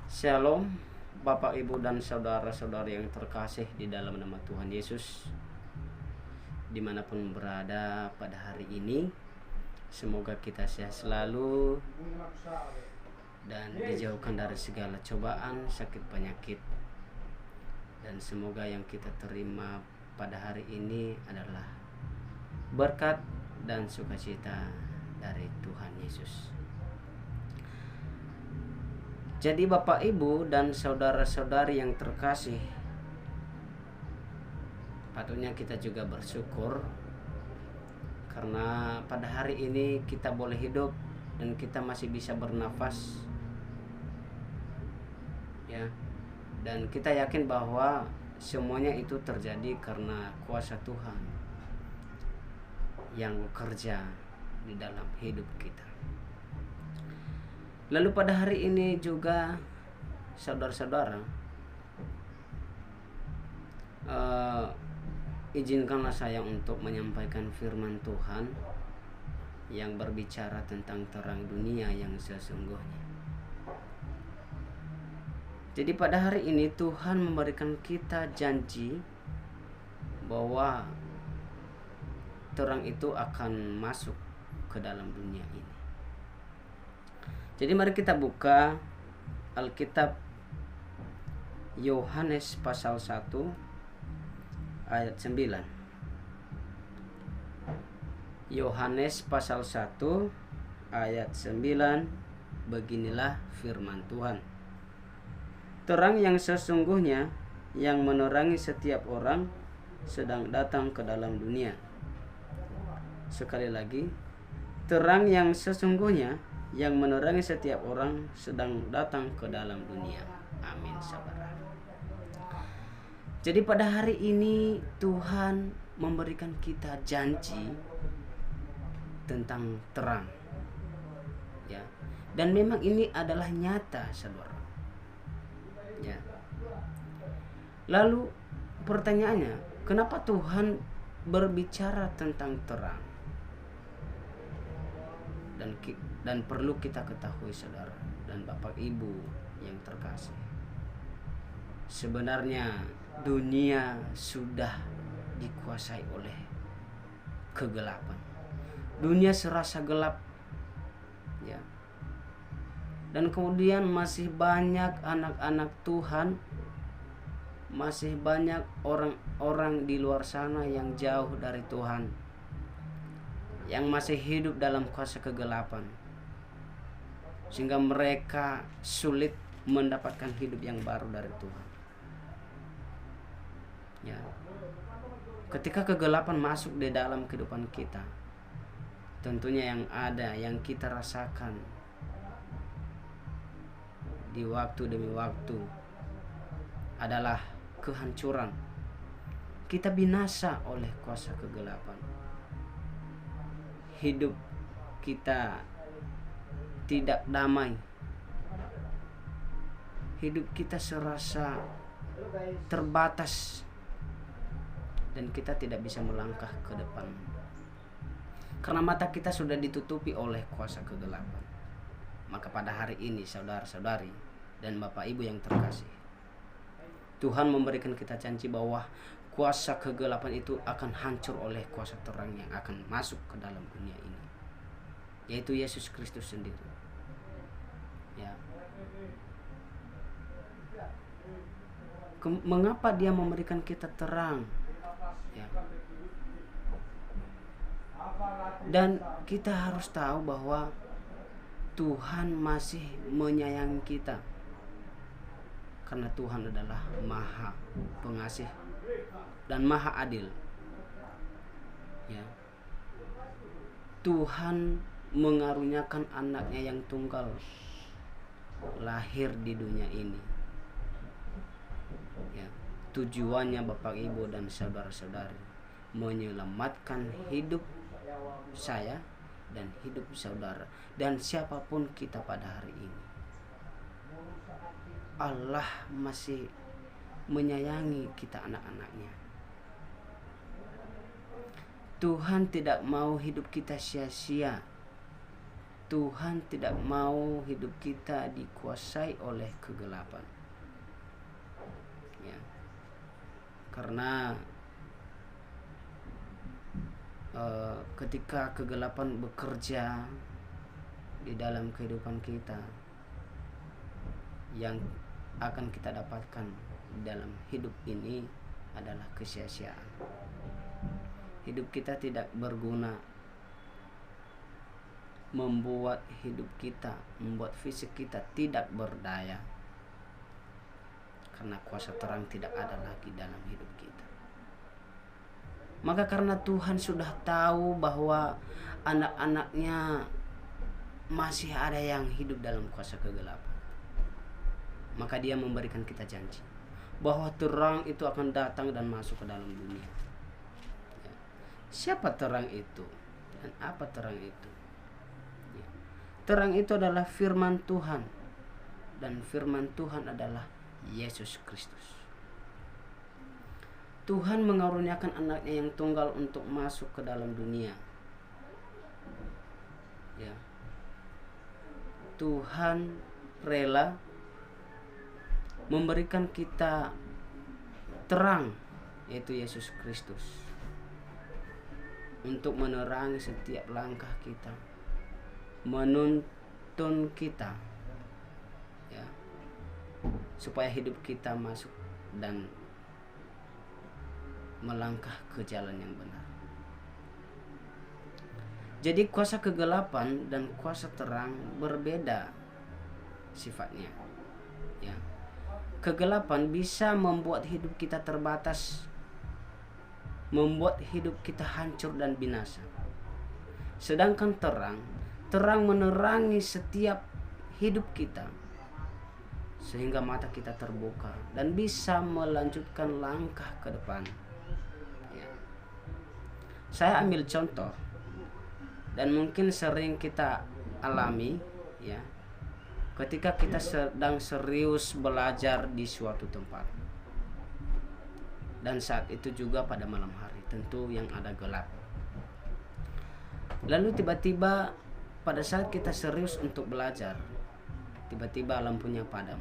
Shalom, Bapak, Ibu, dan saudara-saudari yang terkasih di dalam nama Tuhan Yesus. Dimanapun berada pada hari ini, semoga kita sehat selalu dan dijauhkan dari segala cobaan, sakit, penyakit. Dan semoga yang kita terima pada hari ini adalah berkat dan sukacita dari Tuhan Yesus. Jadi Bapak, Ibu, dan saudara-saudari yang terkasih, patutnya kita juga bersyukur karena pada hari ini kita boleh hidup dan kita masih bisa bernafas, ya. Dan kita yakin bahwa semuanya itu terjadi karena kuasa Tuhan yang bekerja di dalam hidup kita. Lalu pada hari ini juga saudara-saudara, izinkanlah saya untuk menyampaikan firman Tuhan yang berbicara tentang terang dunia yang sesungguhnya. Jadi pada hari ini Tuhan memberikan kita janji bahwa terang itu akan masuk ke dalam dunia ini. Jadi mari kita buka Alkitab Yohanes pasal 1 ayat 9. Yohanes pasal 1 ayat 9, beginilah firman Tuhan. Terang yang sesungguhnya yang menerangi setiap orang sedang datang ke dalam dunia. Sekali lagi, terang yang sesungguhnya yang menerangi setiap orang sedang datang ke dalam dunia. Amin, saudara. Jadi pada hari ini Tuhan memberikan kita janji tentang terang, ya. Dan memang ini adalah nyata, saudara. Ya. Lalu pertanyaannya, kenapa Tuhan berbicara tentang terang? Dan perlu kita ketahui, saudara dan Bapak Ibu yang terkasih, sebenarnya dunia sudah dikuasai oleh kegelapan. Dunia serasa gelap, ya. Dan kemudian masih banyak anak-anak Tuhan, masih banyak orang-orang di luar sana yang jauh dari Tuhan, yang masih hidup dalam kuasa kegelapan, sehingga mereka sulit mendapatkan hidup yang baru dari Tuhan. Ya. Ketika kegelapan masuk di dalam kehidupan kita, tentunya yang ada, yang kita rasakan di waktu demi waktu adalah kehancuran. Kita binasa oleh kuasa kegelapan. Hidup kita tidak damai. Hidup kita serasa terbatas dan kita tidak bisa melangkah ke depan karena mata kita sudah ditutupi oleh kuasa kegelapan. Maka pada hari ini saudara-saudari dan Bapak Ibu yang terkasih, Tuhan memberikan kita janji bahwa kuasa kegelapan itu akan hancur oleh kuasa terang yang akan masuk ke dalam dunia ini, yaitu Yesus Kristus sendiri. Ya. Mengapa dia memberikan kita terang? Ya. Dan kita harus tahu bahwa Tuhan masih menyayangi kita, karena Tuhan adalah Maha Pengasih dan Maha Adil. Ya. Tuhan mengaruniakan anaknya yang tunggal lahir di dunia ini. Ya. Tujuannya Bapak, Ibu, dan saudara-saudari menyelamatkan hidup saya dan hidup saudara dan siapapun kita pada hari ini. Allah masih menyayangi kita, anak-anaknya. Tuhan tidak mau hidup kita sia-sia. Tuhan tidak mau hidup kita dikuasai oleh kegelapan. Ya. Karena ketika kegelapan bekerja di dalam kehidupan kita, yang akan kita dapatkan dalam hidup ini adalah kesia-siaan. Hidup kita tidak berguna, membuat fisik kita tidak berdaya, karena kuasa terang tidak ada lagi dalam hidup kita. Maka karena Tuhan sudah tahu bahwa anak-anaknya masih ada yang hidup dalam kuasa kegelapan, maka Dia memberikan kita janji bahwa terang itu akan datang dan masuk ke dalam dunia. Ya. Siapa terang itu dan apa terang itu? Ya. Terang itu adalah firman Tuhan, dan firman Tuhan adalah Yesus Kristus. Tuhan mengaruniakan anaknya yang tunggal untuk masuk ke dalam dunia. Ya. Tuhan rela memberikan kita terang, yaitu Yesus Kristus, untuk menerangi setiap langkah kita, menuntun kita, ya, supaya hidup kita masuk dan melangkah ke jalan yang benar. Jadi kuasa kegelapan dan kuasa terang berbeda sifatnya. Ya. Kegelapan bisa membuat hidup kita terbatas, membuat hidup kita hancur dan binasa. Sedangkan terang menerangi setiap hidup kita, sehingga mata kita terbuka dan bisa melanjutkan langkah ke depan. Ya. Saya ambil contoh, dan mungkin sering kita alami, ya, ketika kita sedang serius belajar di suatu tempat, dan saat itu juga pada malam hari, tentu yang ada gelap. Lalu tiba-tiba pada saat kita serius untuk belajar, tiba-tiba lampunya padam.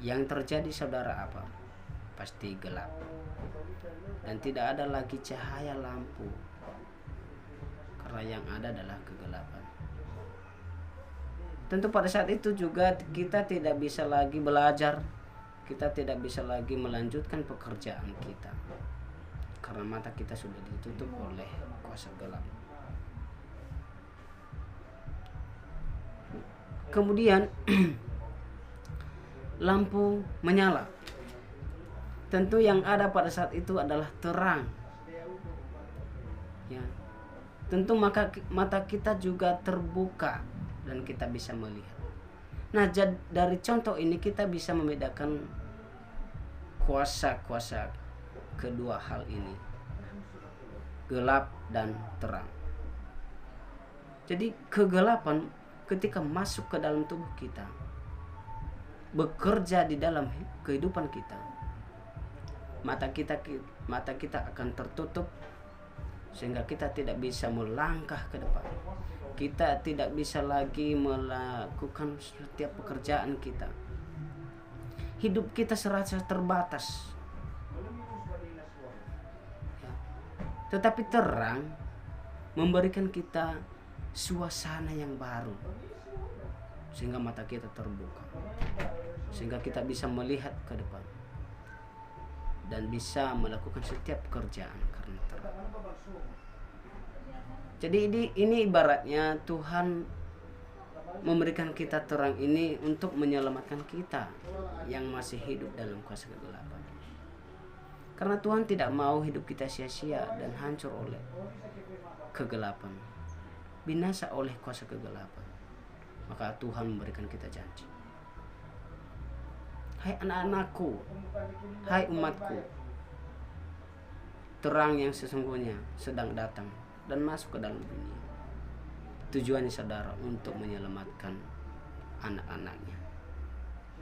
Yang terjadi saudara apa? Pasti gelap, dan tidak ada lagi cahaya lampu, karena yang ada adalah kegelapan. Tentu pada saat itu juga kita tidak bisa lagi belajar, kita tidak bisa lagi melanjutkan pekerjaan kita, karena mata kita sudah ditutup oleh kuasa gelap. Kemudian lampu menyala. Tentu yang ada pada saat itu adalah terang. Ya. Tentu mata kita juga terbuka dan kita bisa melihat. Nah, dari contoh ini kita bisa membedakan kuasa-kuasa kedua hal ini, gelap dan terang. Jadi kegelapan ketika masuk ke dalam tubuh kita, bekerja di dalam kehidupan kita, mata kita akan tertutup, sehingga kita tidak bisa melangkah ke depan. Kita tidak bisa lagi melakukan setiap pekerjaan kita. Hidup kita serasa terbatas. Ya. Tetapi terang memberikan kita suasana yang baru, sehingga mata kita terbuka, sehingga kita bisa melihat ke depan dan bisa melakukan setiap pekerjaan karena terang. Jadi ini ibaratnya Tuhan memberikan kita terang ini untuk menyelamatkan kita yang masih hidup dalam kuasa kegelapan. Karena Tuhan tidak mau hidup kita sia-sia dan hancur oleh kegelapan, binasa oleh kuasa kegelapan. Maka Tuhan memberikan kita janji. Hai anak-anakku, hai umatku, terang yang sesungguhnya sedang datang dan masuk ke dalam dunia. Tujuannya saudara untuk menyelamatkan anak-anaknya.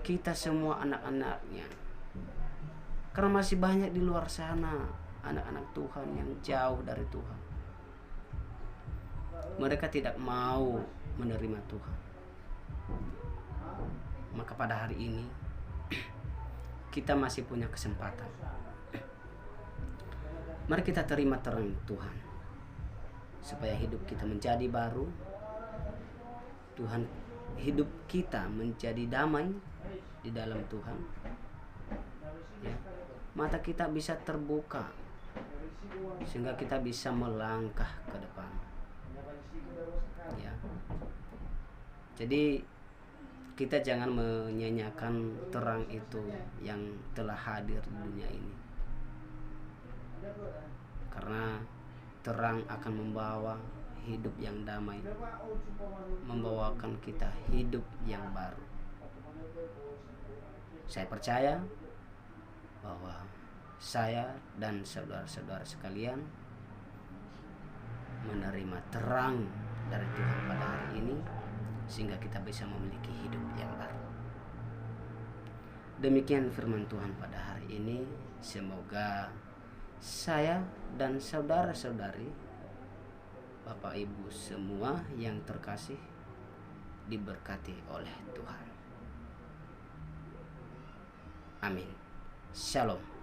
Kita semua anak-anaknya. Karena masih banyak di luar sana anak-anak Tuhan yang jauh dari Tuhan. mereka tidak mau menerima Tuhan. Maka pada hari ini kita masih punya kesempatan. Mari kita terima terang Tuhan, supaya hidup kita menjadi baru. Tuhan, hidup kita menjadi damai di dalam Tuhan. Ya. Mata kita bisa terbuka sehingga kita bisa melangkah ke depan. Ya. Jadi kita jangan menyanyiakan terang itu yang telah hadir di dunia ini, karena terang akan membawa hidup yang damai, membawakan kita hidup yang baru. Saya percaya bahwa saya dan saudara-saudara sekalian menerima terang dari Tuhan pada hari ini, sehingga kita bisa memiliki hidup yang baru. Demikian firman Tuhan pada hari ini. Semoga saya dan saudara-saudari, Bapak Ibu semua yang terkasih, diberkati oleh Tuhan. Amin. Shalom.